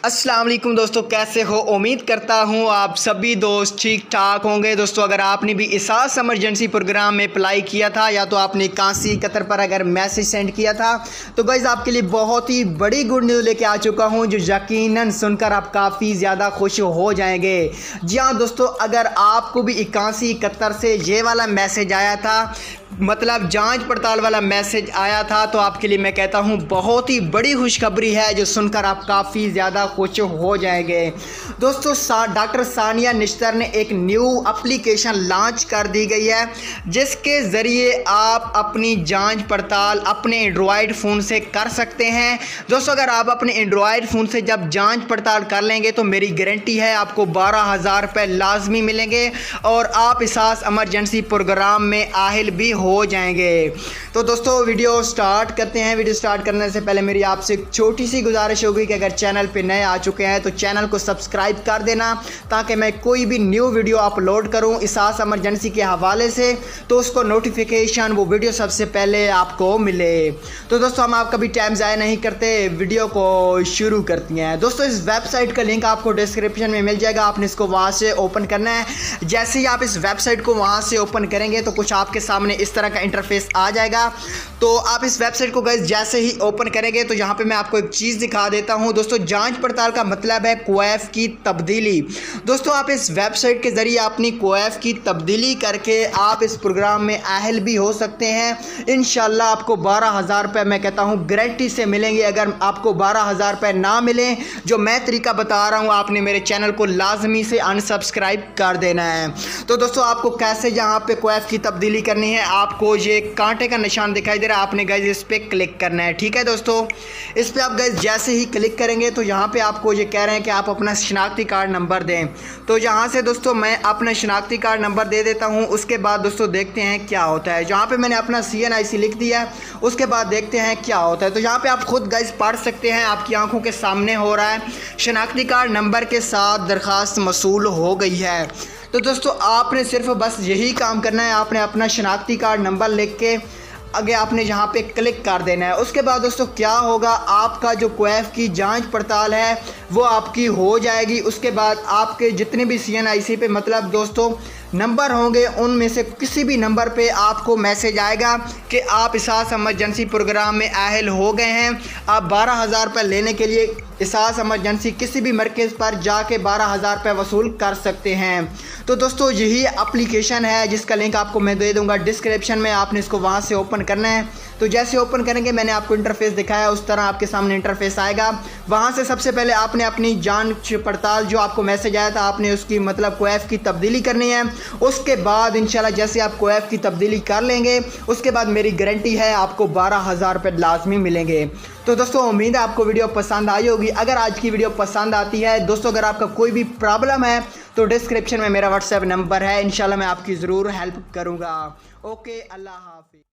अस्सलाम वालेकुम दोस्तों, कैसे हो? उम्मीद करता हूँ आप सभी दोस्त ठीक ठाक होंगे। दोस्तों, अगर आपने भी इसास इमरजेंसी प्रोग्राम में अप्लाई किया था या तो आपने काशी कतर पर अगर मैसेज सेंड किया था तो गाइज़ आपके लिए बहुत ही बड़ी गुड न्यूज़ लेके आ चुका हूँ जो यकीनन सुनकर आप काफ़ी ज़्यादा खुश हो जाएंगे। जी हाँ दोस्तों, अगर आपको भी इक्यासी इकहत्तर से ये वाला मैसेज आया था, मतलब जांच पड़ताल वाला मैसेज आया था, तो आपके लिए मैं कहता हूं बहुत ही बड़ी खुशखबरी है जो सुनकर आप काफ़ी ज़्यादा खुश हो जाएंगे। दोस्तों, डॉक्टर सानिया निश्तर ने एक न्यू एप्लीकेशन लॉन्च कर दी गई है जिसके ज़रिए आप अपनी जांच पड़ताल अपने एंड्रॉयड फ़ोन से कर सकते हैं। दोस्तों, अगर आप अपने एंड्रॉयड फ़ोन से जब जांच पड़ताल कर लेंगे तो मेरी गारंटी है आपको 12,000 रुपये लाजमी मिलेंगे और आप इसास इमरजेंसी प्रोग्राम में आहिल भी हो जाएंगे। तो दोस्तों, वीडियो स्टार्ट करते हैं। वीडियो स्टार्ट करने से पहले मेरी आपसे एक छोटी सी गुजारिश होगी कि अगर चैनल पे नए आ चुके हैं तो चैनल को सब्सक्राइब कर देना ताकि मैं कोई भी न्यू वीडियो अपलोड करूं इसास इमरजेंसी के हवाले से तो उसको नोटिफिकेशन वो वीडियो सबसे पहले आपको मिले। तो दोस्तों, हम आप कभी टाइम ज़ाया नहीं करते, वीडियो को शुरू करती हैं। दोस्तों, इस वेबसाइट का लिंक आपको डिस्क्रिप्शन में मिल जाएगा, आपने इसको वहाँ से ओपन करना है। जैसे ही आप इस वेबसाइट को वहाँ से ओपन करेंगे तो कुछ आपके सामने इस तरह का इंटरफेस आ जाएगा। तो आप इस वेबसाइट को गाइस जैसे ही ओपन करेंगे तो यहाँ पे मैं आपको एक चीज़ दिखा देता हूँ। दोस्तों, जांच पड़ताल का मतलब है क्वैफ की तब्दीली। दोस्तों, आप इस वेबसाइट के ज़रिए अपनी क्वैफ की तब्दीली करके आप इस प्रोग्राम में अहल भी हो सकते हैं। इंशाल्लाह आपको 12,000 रुपये मैं कहता हूँ गारंटी से मिलेंगे। अगर आपको 12,000 रुपये ना मिलें जो मैं तरीका बता रहा हूँ, आपने मेरे चैनल को लाजमी से अनसब्सक्राइब कर देना है। तो दोस्तों, आपको कैसे यहाँ पे क्वैफ की तब्दीली करनी है, आपको ये कांटे का निशान दिखाई दे रहा है, आपने गाइस इस पर क्लिक करना है। ठीक है दोस्तों, इस पर आप गाइस जैसे ही क्लिक करेंगे तो यहाँ पे आपको ये कह रहे हैं कि आप अपना शनाख्ती कार्ड नंबर दें। तो यहाँ से दोस्तों मैं अपना शनाख्ती कार्ड नंबर दे देता हूँ। उसके बाद दोस्तों देखते हैं क्या होता है। जहाँ पे मैंने अपना CNIC लिख दिया है, उसके बाद देखते हैं क्या होता है। तो यहाँ पे आप खुद गाइस पढ़ सकते हैं, आपकी आंखों के सामने हो रहा है शनाख्ती कार्ड नंबर के साथ दरख्वास्त मसूल हो गई है। तो दोस्तों, आपने सिर्फ बस यही काम करना है, आपने अपना शनाख्ती कार्ड नंबर लिख के आगे आपने यहाँ पे क्लिक कर देना है। उसके बाद दोस्तों क्या होगा, आपका जो क्वैफ की जांच पड़ताल है वो आपकी हो जाएगी। उसके बाद आपके जितने भी CNIC पे मतलब दोस्तों नंबर होंगे उनमें से किसी भी नंबर पे आपको मैसेज आएगा कि आप इसास इमरजेंसी प्रोग्राम में अहल हो गए हैं। आप 12,000 रुपये लेने के लिए इसास इमरजेंसी किसी भी मरकज़ पर जाके 12,000 रुपये वसूल कर सकते हैं। तो दोस्तों, यही एप्लीकेशन है जिसका लिंक आपको मैं दे दूंगा डिस्क्रिप्शन में, आपने इसको वहाँ से ओपन करना है। तो जैसे ओपन करेंगे, मैंने आपको इंटरफेस दिखाया उस तरह आपके सामने इंटरफेस आएगा। वहाँ से सबसे पहले आपने अपनी जांच पड़ताल जो आपको मैसेज आया था आपने उसकी मतलब क्वैफ की तब्दीली करनी है। उसके बाद इंशाल्लाह जैसे आप क्वैफ की तब्दीली कर लेंगे उसके बाद मेरी गारंटी है आपको 12,000 रुपये लाजमी मिलेंगे। तो दोस्तों, उम्मीद है आपको वीडियो पसंद आई होगी। अगर आज की वीडियो पसंद आती है दोस्तों, अगर आपका कोई भी प्रॉब्लम है तो डिस्क्रिप्शन में मेरा WhatsApp नंबर है, इंशाल्लाह मैं आपकी ज़रूर हेल्प करूँगा। ओके, अल्लाह हाफ़िज़।